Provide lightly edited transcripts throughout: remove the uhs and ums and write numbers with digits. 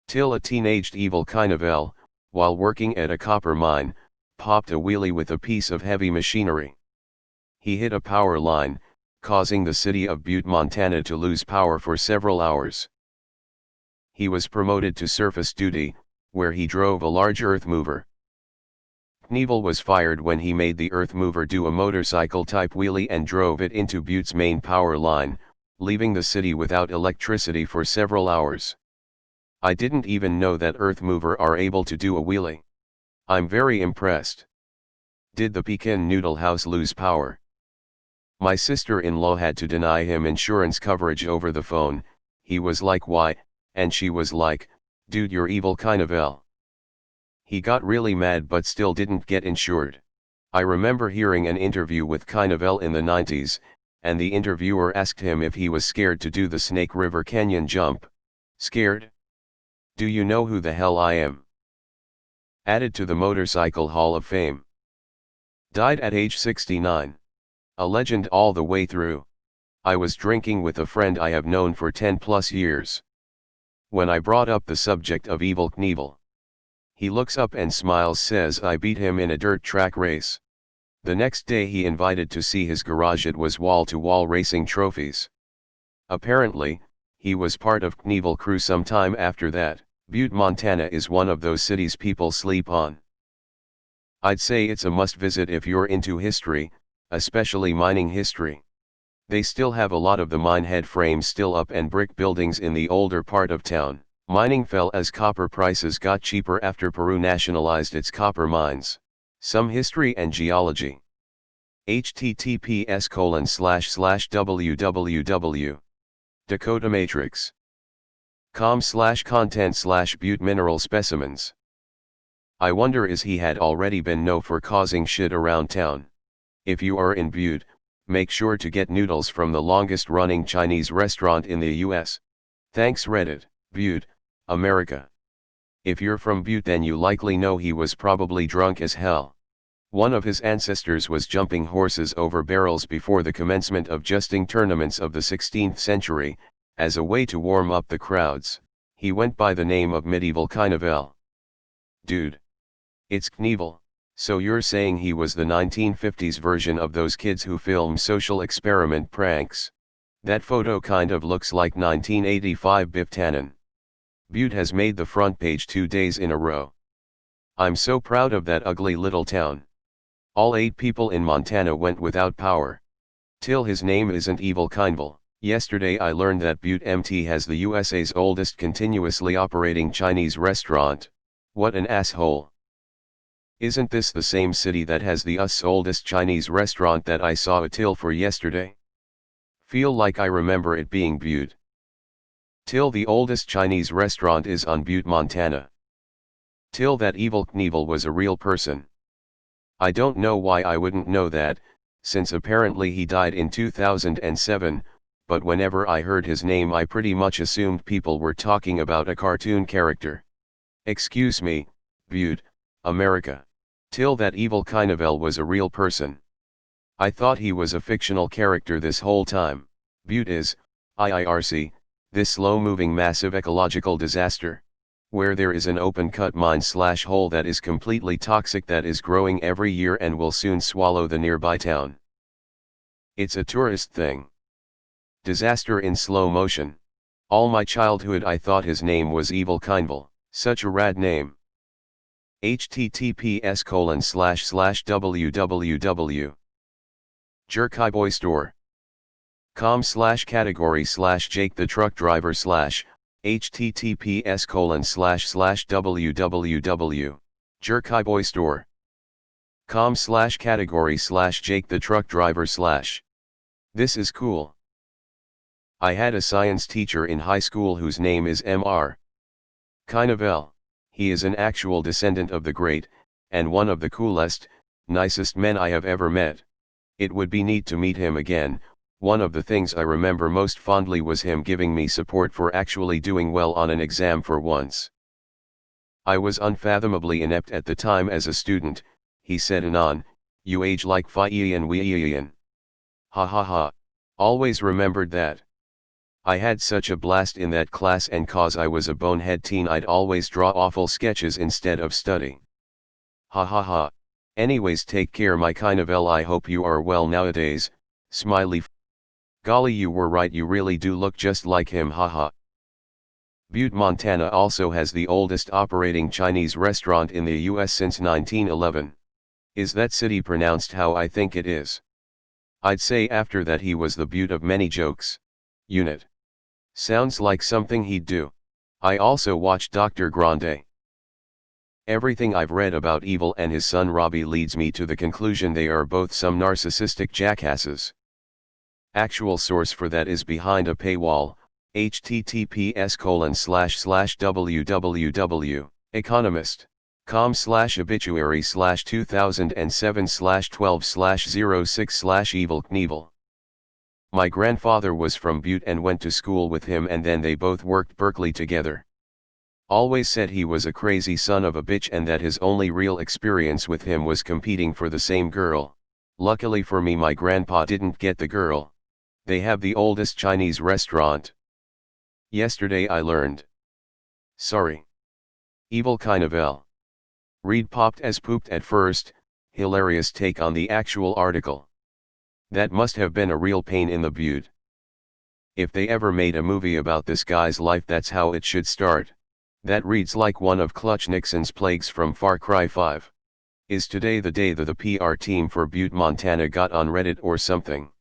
Till a teenaged Evel Kinevel, while working at a copper mine, popped a wheelie with a piece of heavy machinery. He hit a power line, causing the city of Butte, Montana to lose power for several hours. He was promoted to surface duty, where he drove a large earth mover. Kinevel was fired when he made the earth mover do a motorcycle-type wheelie and drove it into Butte's main power line, leaving the city without electricity for several hours. I didn't even know that earth mover are able to do a wheelie. I'm very impressed. Did the Pekin noodle house lose power? My sister-in-law had to deny him insurance coverage over the phone. He was like, why? And she was like, dude, you're Evel Kinevel. He got really mad but still didn't get insured. I remember hearing an interview with Kinevel in the 90s, and the interviewer asked him if he was scared to do the Snake River Canyon jump. Scared? Do you know who the hell I am? Added to the Motorcycle Hall of Fame. Died at age 69. A legend all the way through. I was drinking with a friend I have known for 10+ years. When I brought up the subject of Evel Kinevel, he looks up and smiles, says I beat him in a dirt track race. The next day he invited to see his garage. It was wall-to-wall racing trophies. Apparently, he was part of Kinevel crew sometime after that. Butte, Montana is one of those cities people sleep on. I'd say it's a must-visit if you're into history, especially mining history. They still have a lot of the mine head frames still up and brick buildings in the older part of town. Mining fell as copper prices got cheaper after Peru nationalized its copper mines. Some history and geology. https://www. dakotamatrix.com/content/Butte mineral specimens. I wonder is he had already been known for causing shit around town. If you are in Butte, make sure to get noodles from the longest running Chinese restaurant in the US. Thanks Reddit, Butte, America. If you're from Butte then you likely know he was probably drunk as hell. One of his ancestors was jumping horses over barrels before the commencement of jousting tournaments of the 16th century, as a way to warm up the crowds. He went by the name of Medieval Kinevel. Dude. It's Kinevel. So you're saying he was the 1950s version of those kids who film social experiment pranks? That photo kind of looks like 1985 Biff Tannen. Butte has made the front page 2 days in a row. I'm so proud of that ugly little town. All 8 people in Montana went without power. Till his name isn't Evel Kinevel. Yesterday I learned that Butte MT has the USA's oldest continuously operating Chinese restaurant. What an asshole. Isn't this the same city that has the oldest Chinese restaurant that I saw a TIL for yesterday? Feel like I remember it being Butte. TIL, the oldest Chinese restaurant, is on Butte, Montana. TIL, that Evel Kinevel was a real person. I don't know why I wouldn't know that, since apparently he died in 2007, but whenever I heard his name I pretty much assumed people were talking about a cartoon character. Excuse me, Butte, America. TIL, that Evel Kinevel was a real person. I thought he was a fictional character this whole time. Butte is, IIRC, this slow-moving massive ecological disaster, where there is an open-cut mine/hole that is completely toxic that is growing every year and will soon swallow the nearby town. It's a tourist thing. Disaster in slow motion. All my childhood I thought his name was Evel Kinevel. Such a rad name. https://www. jerkhighboystore.com/category/Jake the truck driver/ https://www. jerkhighboystore.com/category/Jake the truck driver/. This is cool. I had a science teacher in high school whose name is Mr. Kinevel. He is an actual descendant of the great, and one of the coolest, nicest men I have ever met. It would be neat to meet him again. One of the things I remember most fondly was him giving me support for actually doing well on an exam for once. I was unfathomably inept at the time as a student, he said, "Anon, you age like Fi-Ian Wee-Ian. Ha ha ha, always remembered that. I had such a blast in that class, and cause I was a bonehead teen I'd always draw awful sketches instead of studying. Ha ha ha. Anyways, take care my Kinevel, I hope you are well nowadays, smiley. Golly, you were right, you really do look just like him, haha. Butte, Montana also has the oldest operating Chinese restaurant in the US since 1911. Is that city pronounced how I think it is? I'd say after that he was the Butte of many jokes. Unit. Sounds like something he'd do. I also watched Dr. Grande. Everything I've read about Evel and his son Robbie leads me to the conclusion they are both some narcissistic jackasses. Actual source for that is behind a paywall, https://www.economist.com/obituary/2007/12/06/Evel Kinevel. My grandfather was from Butte and went to school with him, and then they both worked Berkeley together. Always said he was a crazy son of a bitch and that his only real experience with him was competing for the same girl. Luckily for me, my grandpa didn't get the girl. They have the oldest Chinese restaurant. Yesterday I learned. Sorry. Evel Kinevel. Read popped as pooped at first, hilarious take on the actual article. That must have been a real pain in the Butte. If they ever made a movie about this guy's life, that's how it should start. That reads like one of Clutch Nixon's plagues from Far Cry 5. Is today the day that the PR team for Butte, Montana got on Reddit or something?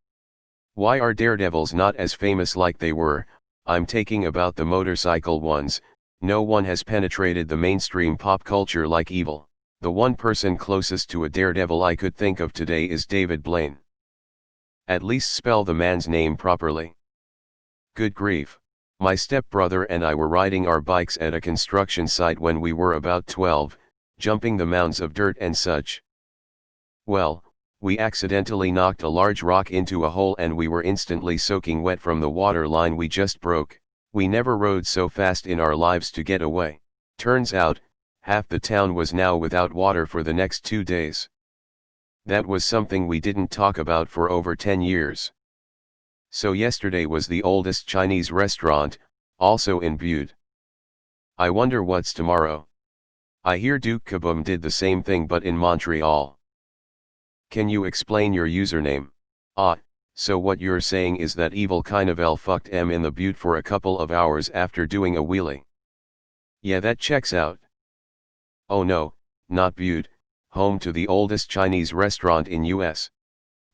Why are daredevils not as famous like they were? I'm taking about the motorcycle ones. No one has penetrated the mainstream pop culture like Evel. The one person closest to a daredevil I could think of today is David Blaine. At least spell the man's name properly. Good grief. My stepbrother and I were riding our bikes at a construction site when we were about 12, jumping the mounds of dirt and such. Well, we accidentally knocked a large rock into a hole and we were instantly soaking wet from the water line we just broke. We never rode so fast in our lives to get away. Turns out, half the town was now without water for the next 2 days. That was something we didn't talk about for over 10 years. So yesterday was the oldest Chinese restaurant, also in Butte. I wonder what's tomorrow. I hear Duke Kaboom did the same thing but in Montreal. Can you explain your username? So what you're saying is that Evel Kinevel fucked M in the Butte for a couple of hours after doing a wheelie. Yeah, that checks out. Oh no, not Butte, home to the oldest Chinese restaurant in US.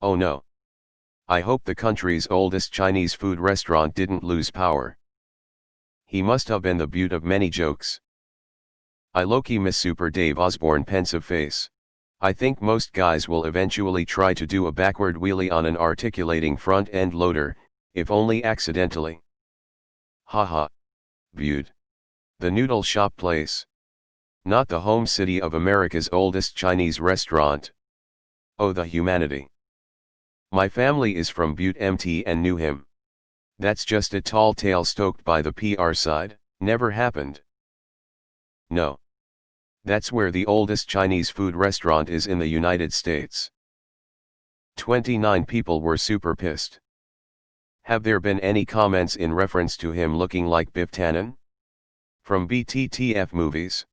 Oh no. I hope the country's oldest Chinese food restaurant didn't lose power. He must have been the Butte of many jokes. I low-key miss Super Dave Osborne pensive face. I think most guys will eventually try to do a backward wheelie on an articulating front-end loader, if only accidentally. Haha. Butte. The noodle shop place. Not the home city of America's oldest Chinese restaurant. Oh, the humanity. My family is from Butte, MT, and knew him. That's just a tall tale stoked by the PR side. Never happened. No. That's where the oldest Chinese food restaurant is in the United States. 29 people were super pissed. Have there been any comments in reference to him looking like Biff Tannen? From BTTF movies?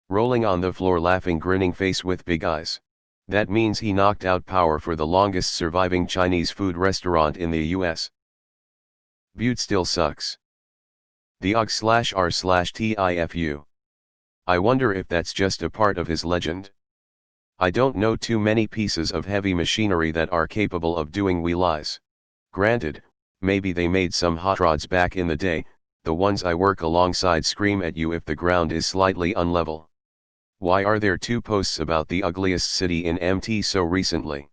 Rolling on the floor laughing, grinning face with big eyes. That means he knocked out power for the longest surviving Chinese food restaurant in the US. Butte still sucks. The OG/R/TIFU. I wonder if that's just a part of his legend. I don't know too many pieces of heavy machinery that are capable of doing wheelies. Granted, maybe they made some hot rods back in the day. The ones I work alongside scream at you if the ground is slightly unlevel. Why are there 2 posts about the ugliest city in MT so recently?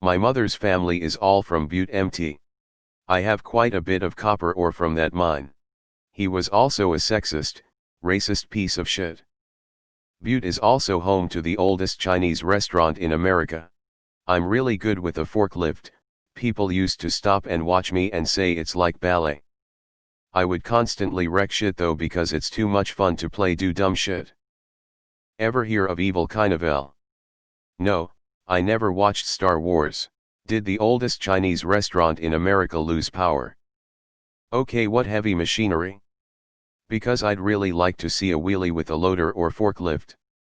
My mother's family is all from Butte, MT. I have quite a bit of copper ore from that mine. He was also a sexist, racist piece of shit. Butte is also home to the oldest Chinese restaurant in America. I'm really good with a forklift. People used to stop and watch me and say it's like ballet. I would constantly wreck shit though because it's too much fun to play do dumb shit. Ever hear of Evel Kinevel? No, I never watched Star Wars. Did the oldest Chinese restaurant in America lose power? Okay, what heavy machinery? Because I'd really like to see a wheelie with a loader or forklift.